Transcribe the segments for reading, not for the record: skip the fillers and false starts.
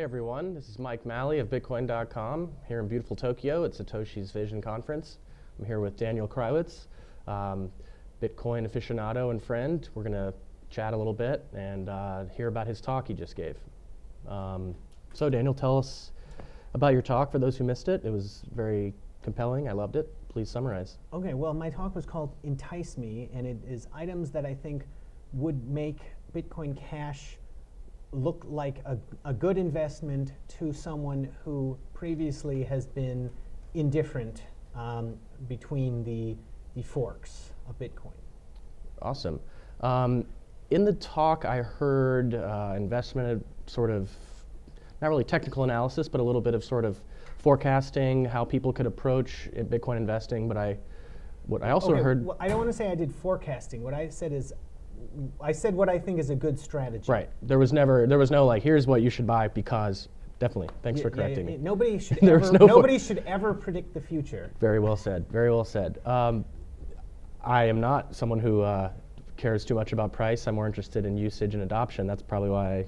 everyone. This is Mike Malley of Bitcoin.com here in beautiful Tokyo at Satoshi's Vision Conference. I'm here with Daniel Krawisz, Bitcoin aficionado and friend. We're going to chat a little bit and hear about his talk he just gave. So Daniel, tell us about your talk for those who missed it. It was very compelling. I loved it. Please summarize. Okay, well, my talk was called Entice Me, and it is items that I think would make Bitcoin Cash look like a good investment to someone who previously has been indifferent between the forks of Bitcoin. Awesome. In the talk, I heard investment sort of, not really technical analysis, but a little bit of sort of forecasting how people could approach Bitcoin investing. But what I also heard. Well, I don't want to say I did forecasting. What I said is, I said what I think is a good strategy. Right. There was no like, here's what you should buy because. Definitely. Thanks for correcting me. Nobody should nobody should ever predict the future. Very well said. Very well said. I am not someone who cares too much about price. I'm more interested in usage and adoption. That's probably why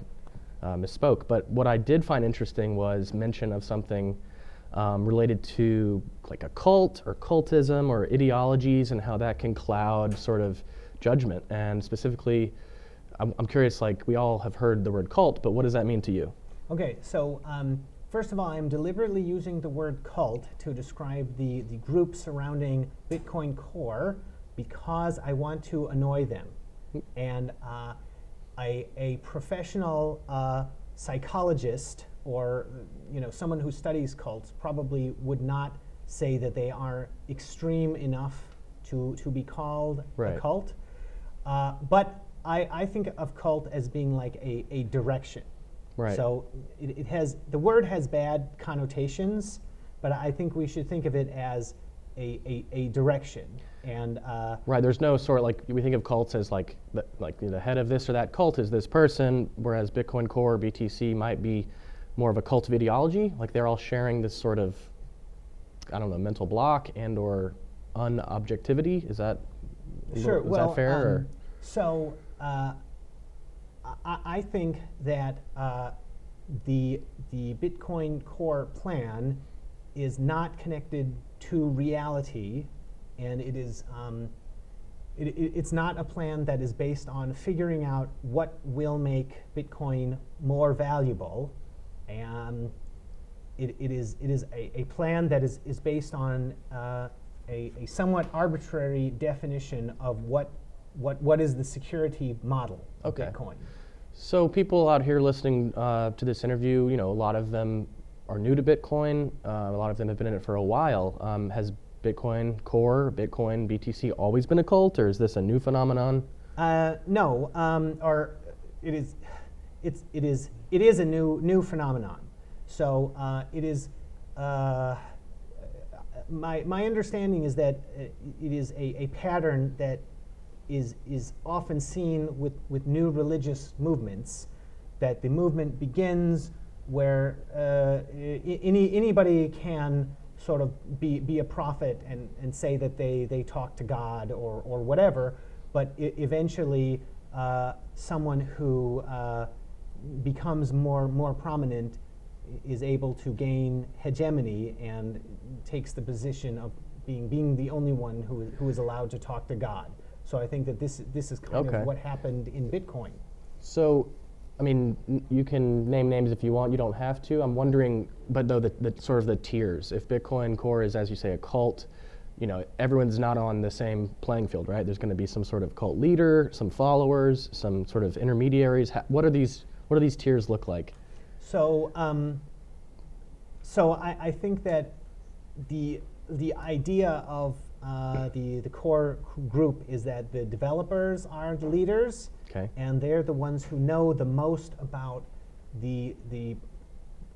I misspoke. But what I did find interesting was mention of something related to like a cult or cultism or ideologies and how that can cloud sort of judgment. And specifically, I'm curious, like we all have heard the word cult, but what does that mean to you? Okay, so first of all, I'm deliberately using the word cult to describe the group surrounding Bitcoin Core because I want to annoy them. And a professional psychologist or someone who studies cults probably would not say that they are extreme enough to be called right. a cult. But I think of cult as being like a direction. Right. So the word has bad connotations, but I think we should think of it as a direction. And right, there's no sort of like, we think of cults as like the head of this or that cult is this person, whereas Bitcoin Core or BTC might be more of a cult of ideology, like they're all sharing this sort of, I don't know, mental block and or unobjectivity. Is that sure? Is that fair? So I think that the Bitcoin Core plan is not connected to reality, and it is it's not a plan that is based on figuring out what will make Bitcoin more valuable. And it is a plan that is based on a somewhat arbitrary definition of what is the security model of Bitcoin. So people out here listening to this interview, a lot of them are new to Bitcoin. A lot of them have been in it for a while. Has Bitcoin Core, Bitcoin, BTC always been a cult, or is this a new phenomenon? No, or it is a new phenomenon. So it is. My understanding is that it is a pattern that is often seen with new religious movements, that the movement begins where anybody can sort of be a prophet and say that they talk to God or whatever, but eventually someone who becomes more prominent is able to gain hegemony and takes the position of being the only one who is allowed to talk to God. So I think that this is kind of what happened in Bitcoin. So, I mean, you can name names if you want. You don't have to. I'm wondering, but though the sort of the tiers. If Bitcoin Core is, as you say, a cult, everyone's not on the same playing field, right? There's going to be some sort of cult leader, some followers, some sort of intermediaries. What do these tiers look like? So, I think that the idea of the core group is that the developers are the leaders, and they're the ones who know the most about the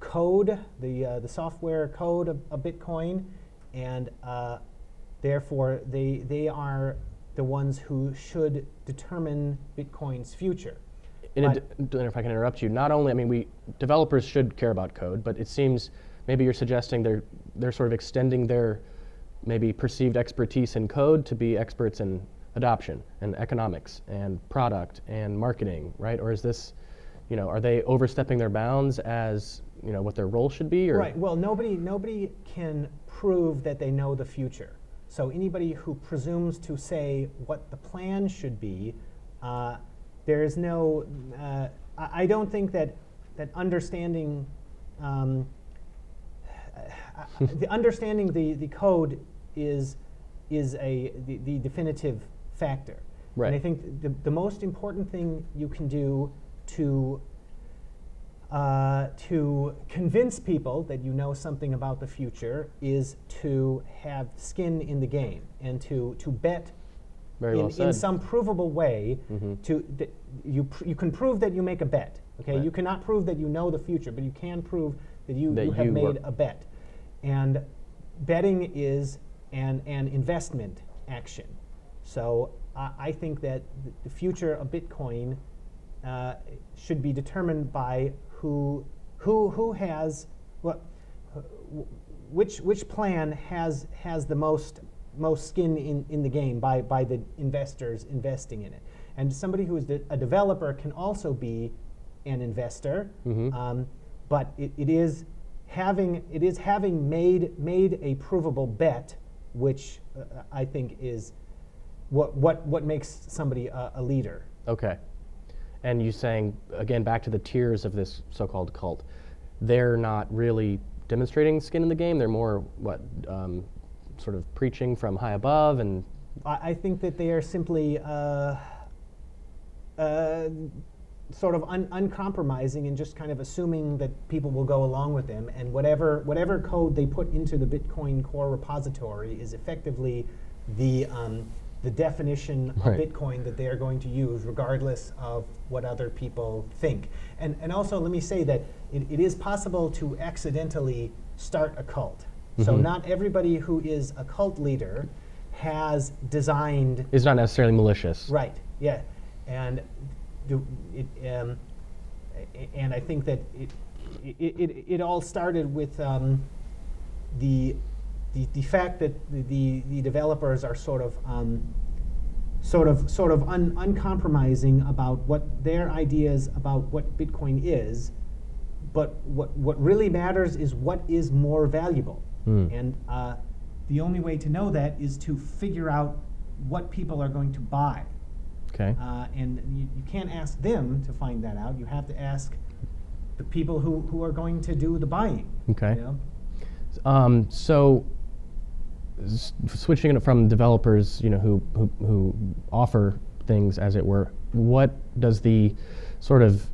code, the software code of Bitcoin, and therefore they are the ones who should determine Bitcoin's future. If I can interrupt you, not only, developers should care about code, but it seems maybe you're suggesting they're sort of extending their maybe perceived expertise in code to be experts in adoption and economics and product and marketing, right? Or is this, are they overstepping their bounds as what their role should be? Or? Right. Well, nobody can prove that they know the future. So anybody who presumes to say what the plan should be, there is no. I don't think that understanding understanding the code is the definitive factor. Right. And I think the most important thing you can do to convince people that you know something about the future is to have skin in the game and to bet Very well said. in some provable way. Mm-hmm. You can prove that you make a bet. Okay, Right. you cannot prove that you know the future, but you can prove that you have you made were- a bet. And betting is an investment action. So I think that the future of Bitcoin should be determined by who has which plan has the most skin in the game by the investors investing in it. And somebody who is a developer can also be an investor, Mm-hmm. but it is having made a provable bet, which I think is what makes somebody a leader. Okay. And you saying, again, back to the tiers of this so-called cult, they're not really demonstrating skin in the game. They're more, sort of preaching from high above? And I think that they are simply sort of uncompromising and just kind of assuming that people will go along with them. And whatever code they put into the Bitcoin core repository is effectively the definition of Right. Bitcoin that they are going to use, regardless of what other people think. And also, let me say that it is possible to accidentally start a cult. So Mhm. not everybody who is a cult leader has designed. it's not necessarily malicious. Right. Yeah. And and I think that it all started with the fact that the developers are sort of uncompromising about what their ideas about what Bitcoin is, but what really matters is what is more valuable. And the only way to know that is to figure out what people are going to buy. Okay. And you can't ask them to find that out. You have to ask the people who are going to do the buying. Okay. You know? So switching it from developers, who offer things, as it were, what does the sort of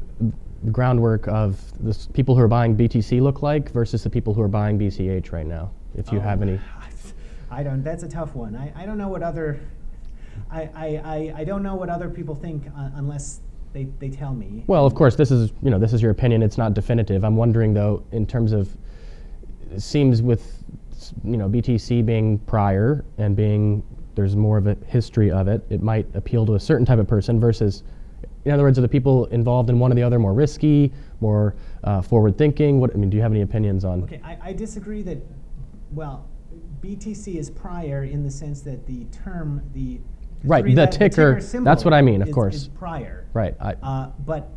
groundwork of the people who are buying BTC look like versus the people who are buying BCH right now? If you have any. I don't. That's a tough one. I don't know what other. I don't know what other people think unless they tell me. Well, of course, this is your opinion. It's not definitive. I'm wondering though, in terms of, it seems with BTC being prior and there's more of a history of it, it might appeal to a certain type of person versus, in other words, are the people involved in one or the other more risky, more forward thinking? Do you have any opinions on? Okay, I disagree that. Well, BTC is prior in the sense that the term Right, the ticker symbol that's what I mean, of course. Is prior. Right. But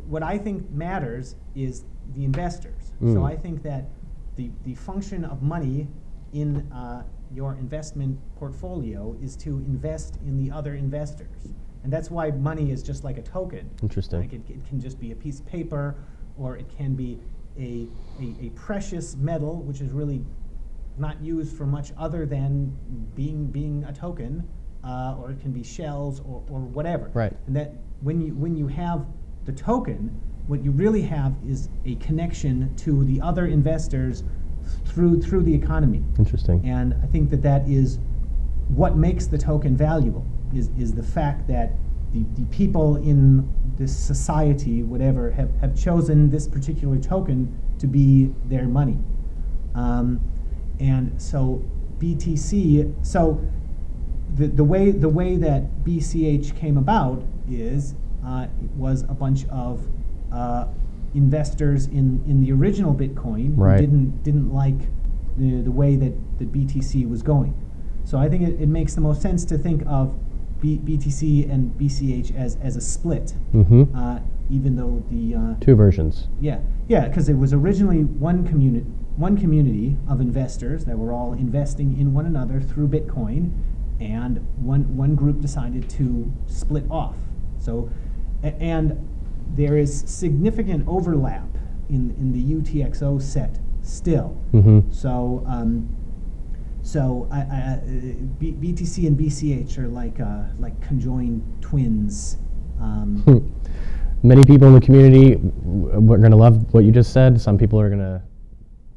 what I think matters is the investors. Mm. So I think that the function of money in your investment portfolio is to invest in the other investors. And that's why money is just like a token. Interesting. Like it can just be a piece of paper, or it can be a precious metal, which is really not used for much other than being a token, or it can be shells or whatever. Right. And that when you have the token, what you really have is a connection to the other investors through the economy. Interesting. And I think that is what makes the token valuable, is the fact that the people in this society, whatever, have chosen this particular token to be their money. And so BTC, so the way that BCH came about is it was a bunch of investors in the original Bitcoin Right. who didn't like the way that BTC was going. So I think it makes the most sense to think of BTC and BCH as a split. Mm-hmm. even though the Two versions. yeah, because it was originally one community of investors that were all investing in one another through Bitcoin, and one group decided to split off. So, and there is significant overlap in the UTXO set still. Mm-hmm. So, BTC and BCH are like conjoined twins. Many people in the community are going to love what you just said. Some people are going to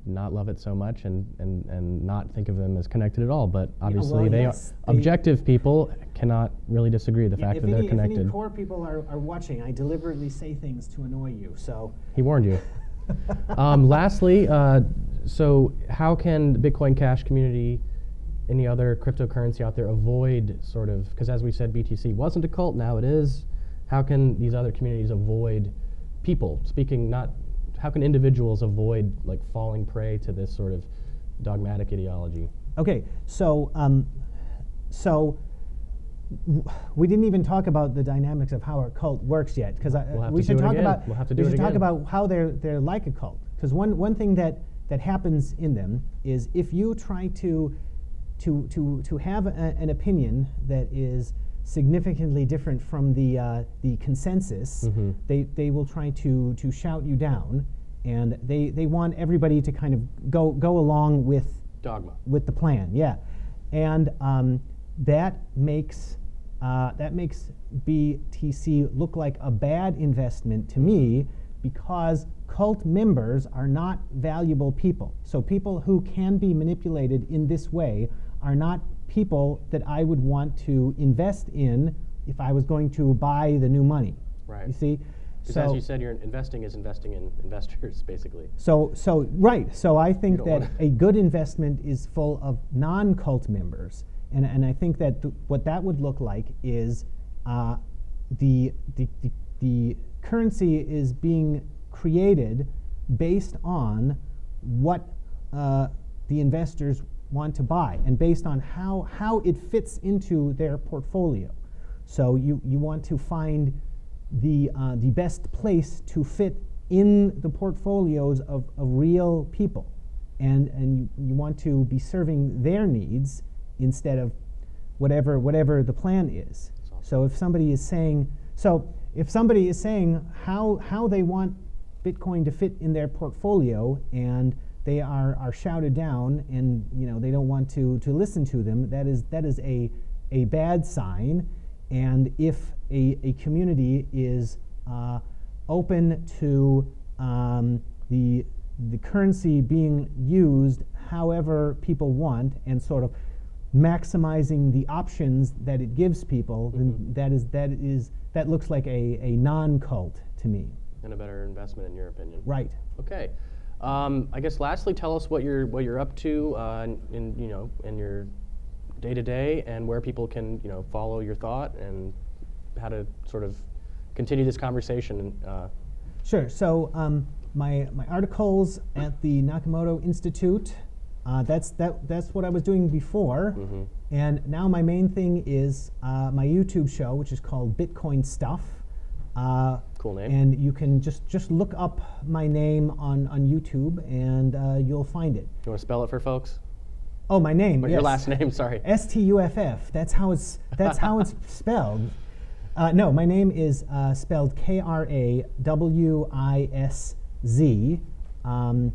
not love it so much and not think of them as connected at all. But obviously, they objective people cannot really disagree with the fact that they're connected. If any core people are watching, I deliberately say things to annoy you. So he warned you. Lastly, so how can the Bitcoin Cash community, any other cryptocurrency out there, avoid sort of, because as we said, BTC wasn't a cult, now it is. How can these other communities avoid people, how can individuals avoid like falling prey to this sort of dogmatic ideology? Okay, so we didn't even talk about the dynamics of how a cult works yet, because we should talk about how they're like a cult. Because one thing that happens in them is if you try to have an opinion that is significantly different from the consensus, Mm-hmm. they will try to shout you down, and they want everybody to kind of go along with Dogma. with the plan. Yeah, and that makes BTC look like a bad investment to me, because cult members are not valuable people. So people who can be manipulated in this way are not people that I would want to invest in if I was going to buy the new money. Right. You see? Because as you said, investing is investing in investors, basically. So right. So I think that wanna a good investment is full of non-cult members, and I think that what that would look like is the currency is being created based on what the investors want to buy, and based on how it fits into their portfolio. So you want to find the best place to fit in the portfolios of real people, and you want to be serving their needs instead of whatever the plan is. So if somebody is saying how they want Bitcoin to fit in their portfolio, and they are shouted down, and they don't want to listen to them, that is a bad sign. And if a community is open to the currency being used however people want, and sort of maximizing the options that it gives people, Mm-hmm. then that looks like a non-cult to me. And a better investment, in your opinion. Right. Okay. I guess lastly, tell us what you're up to in your day to day, and where people can follow your thought, and how to sort of continue this conversation. Sure. So my articles at the Nakamoto Institute, that's what I was doing before, Mm-hmm. and now my main thing is my YouTube show, which is called Bitcoin Stuff. Cool name. And you can just look up my name on YouTube, and you'll find it. You want to spell it for folks? Oh, my name. Or yes. your last name, sorry. STUFF. That's how it's spelled. No, my name is spelled KRAWISZ. And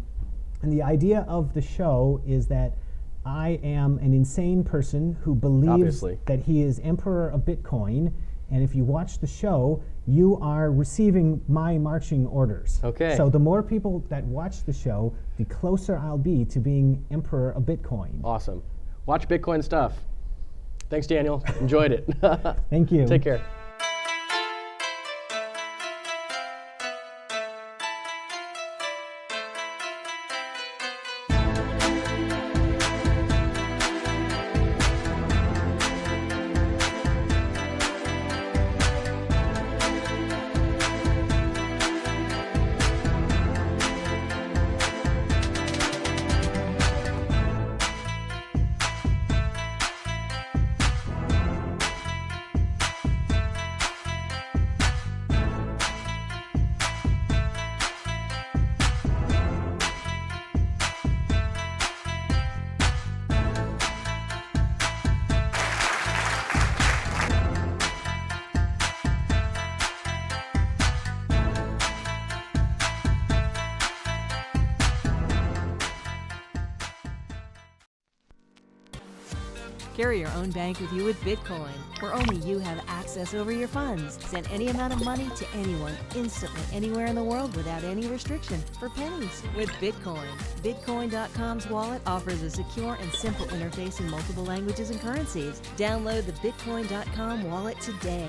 the idea of the show is that I am an insane person who believes Obviously. that he is emperor of Bitcoin. And if you watch the show, you are receiving my marching orders. Okay. So the more people that watch the show, the closer I'll be to being emperor of Bitcoin. Awesome. Watch Bitcoin Stuff. Thanks, Daniel. Enjoyed it. Thank you. Take care. Carry your own bank with you with Bitcoin, where only you have access over your funds. Send any amount of money to anyone instantly, anywhere in the world without any restriction, for pennies with Bitcoin. Bitcoin.com's wallet offers a secure and simple interface in multiple languages and currencies. Download the Bitcoin.com wallet today.